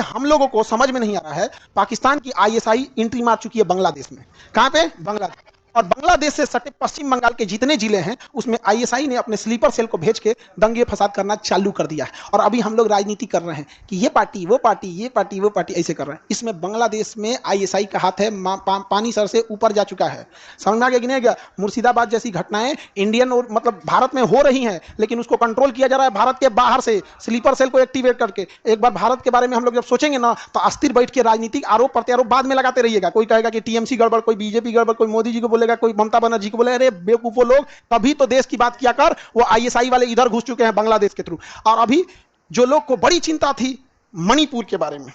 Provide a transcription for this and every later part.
हम लोगों को समझ में नहीं आ रहा है। पाकिस्तान की आईएसआई एंट्री मार चुकी है बांग्लादेश में। कहां पे? बांग्लादेश। और बांग्लादेश से सटे पश्चिम बंगाल के जितने जिले हैं उसमें आईएसआई ने अपने स्लीपर सेल को भेज के दंगे फसाद करना चालू कर दिया है। और अभी हम लोग राजनीति कर रहे हैं कि ये पार्टी वो पार्टी, ये पार्टी वो पार्टी, ऐसे कर रहे हैं। इसमें बांग्लादेश में आईएसआई का हाथ है, पानी सर से ऊपर जा चुका है। समझ में आ गया कि नहीं गया? मुर्शिदाबाद जैसी घटनाएं इंडियन और मतलब भारत में हो रही हैं, लेकिन उसको कंट्रोल किया जा रहा है भारत के बाहर से, स्लीपर सेल को एक्टिवेट करके। एक बार भारत के बारे में हम लोग जब सोचेंगे ना, तो अस्थिर बैठ के राजनीतिक आरोप प्रत्यारोप बाद में लगाते रहिएगा। कोई कहेगा कि टीएमसी गड़बड़, कोई बीजेपी गड़बड़, कोई मोदी जी को बोलेगा, कोई ममता बनर्जी को बोले, अरे बेवकूफो लोग, तभी तो देश की बात किया कर। वो आईएसआई वाले इधर घुस चुके हैं बांग्लादेश के थ्रू। और अभी जो लोग को बड़ी चिंता थी मणिपुर के बारे में,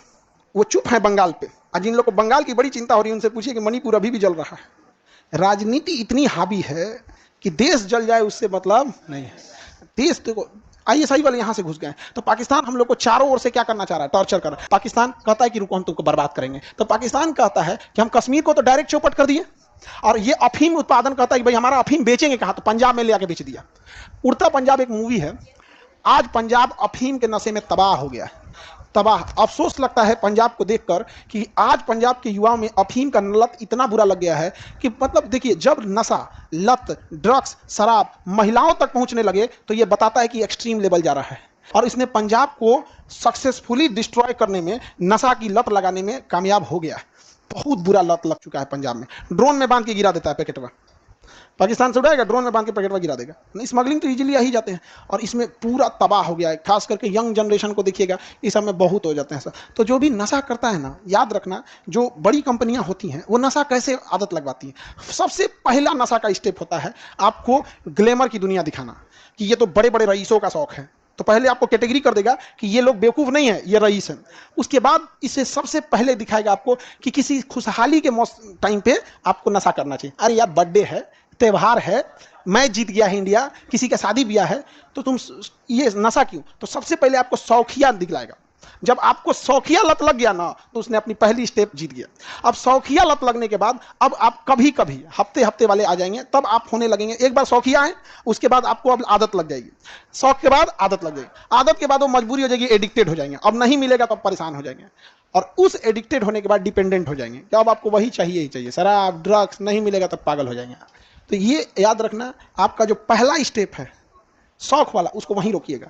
वो चुप है बंगाल पे। और जिन लोग को बंगाल की बड़ी चिंता हो रही है उनसे पूछिए कि मणिपुर अभी भी जल रहा है। राजनीति इतनी हावी है कि देश जल जाए उससे मतलब नहीं है। देश देखो, आईएसआई वाले यहां से घुस गए। तो पाकिस्तान हम लोग को चारों ओर से क्या करना चाह रहा है? टॉर्चर कर रहा है। पाकिस्तान कहता है कि रुको हम तुमको बर्बाद करेंगे, तो पाकिस्तान कहता है कि हम कश्मीर को तो डायरेक्ट चौपट कर दिए। और ये अफीम उत्पादन कहता है कि भाई हमारा अफीम बेचेंगे कहां? तो पंजाब में ले आके बेच दिया। उड़ता पंजाब एक मूवी है। आज पंजाब अफीम के नशे में तबाह हो गया है, तबाह। अफसोस लगता है पंजाब को देखकर कि आज पंजाब के युवाओं में अफीम का लत इतना बुरा लग गया है कि मतलब देखिए, जब नशा, लत, ड्रग्स, शराब महिलाओं तक पहुंचने लगे तो ये बताता है कि एक्सट्रीम लेवल जा रहा है। और इसने पंजाब को सक्सेसफुली डिस्ट्रॉय करने में, नशा की लत लगाने में कामयाब हो गया। बहुत बुरा लत लग चुका है पंजाब में। ड्रोन में बांध के गिरा देता है पैकेटवा, पाकिस्तान से उड़ाएगा, ड्रोन में बांध के पैकेटवा गिरा देगा। नहीं, स्मगलिंग तो इजीली आ ही जाते हैं। और इसमें पूरा तबाह हो गया है। खास करके यंग जनरेशन को देखिएगा, इस सब में बहुत हो जाते हैं सर। तो जो भी नशा करता है ना, याद रखना, जो बड़ी कंपनियां होती हैं वो नशा कैसे आदत लगवाती हैं। सबसे पहला नशा का स्टेप होता है आपको ग्लैमर की दुनिया दिखाना कि ये तो बड़े बड़े रईसों का शौक है। तो पहले आपको कैटेगरी कर देगा कि ये लोग बेवकूफ़ नहीं है, ये रईस हैं। उसके बाद इसे सबसे पहले दिखाएगा आपको कि किसी खुशहाली के टाइम पे आपको नशा करना चाहिए। अरे यार, बर्थडे है, त्यौहार है, मैच जीत गया है इंडिया, किसी का शादी ब्याह है, तो तुम ये नशा क्यों? तो सबसे पहले आपको शौकिया दिखलाएगा। जब आपको शौकिया लत लग गया ना, तो उसने अपनी पहली स्टेप जीत गया। अब शौकिया लत लगने के बाद अब आप कभी कभी हफ्ते हफ्ते वाले आ जाएंगे, तब आप होने लगेंगे। एक बार शौकिया है, उसके बाद आपको अब आदत लग जाएगी। शौक के बाद आदत लग जाएगी, आदत के बाद वो मजबूरी हो जाएगी, एडिक्टेड हो जाएंगे। अब नहीं मिलेगा तो परेशान हो जाएंगे। और उस एडिक्टेड होने के बाद डिपेंडेंट हो जाएंगे कि अब आपको वही चाहिए ही चाहिए, शराब, ड्रग्स, नहीं मिलेगा तब पागल हो जाएंगे। तो ये याद रखना, आपका जो पहला स्टेप है शौक वाला, उसको वहीं रोकिएगा।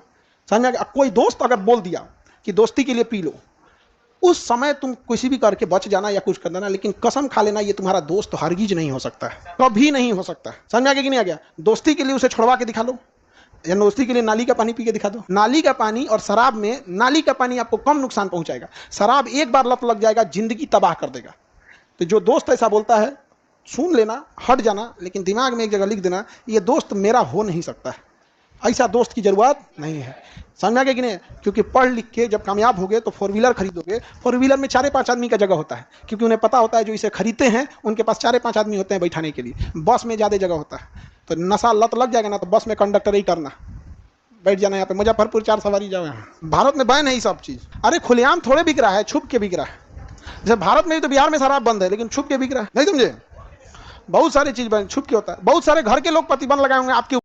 समझ में आ गया? कोई दोस्त अगर बोल दिया कि दोस्ती के लिए पी लो, उस समय तुम किसी भी करके बच जाना या कुछ कर देना, लेकिन कसम खा लेना ये तुम्हारा दोस्त तो हरगिज नहीं हो सकता है, कभी नहीं हो सकता है। समझ में आ गया कि नहीं आ गया? दोस्ती के लिए उसे छुड़वा के दिखा लो, या दोस्ती के लिए नाली का पानी पी के दिखा दो। नाली का पानी और शराब में, नाली का पानी आपको कम नुकसान पहुंचाएगा, शराब एक बार लत लग जाएगा जिंदगी तबाह कर देगा। तो जो दोस्त ऐसा बोलता है, सुन लेना, हट जाना, लेकिन दिमाग में एक जगह लिख देना, ये दोस्त मेरा हो नहीं सकता है, ऐसा दोस्त की जरूरत नहीं है। समझ में आ गया कि नहीं? क्योंकि पढ़ लिख के जब कामयाब होगे तो 4 व्हीलर खरीदोगे, 4 व्हीलर में 4-5 आदमी का जगह होता है, क्योंकि उन्हें पता होता है जो इसे खरीदते हैं उनके पास 4-5 आदमी होते हैं बैठाने के लिए। बस में ज़्यादा जगह होता है। तो नशा लत लग जाएगा ना, तो बस में कंडक्टर ही करना, बैठ जाना यहाँ पे, मुजफ्फरपुर 4 सवारी जाओ। यहाँ भारत में बैन है ये सब चीज़। अरे खुलेआम थोड़े बिक रहा है, छुप के बिक रहा है। जैसे भारत में भी तो बिहार में शराब बंद है, लेकिन छुप के बिक रहा है। नहीं समझे? बहुत सारी चीज़ छुप के होता है। बहुत सारे घर के लोग प्रतिबंध लगाए होंगे आपके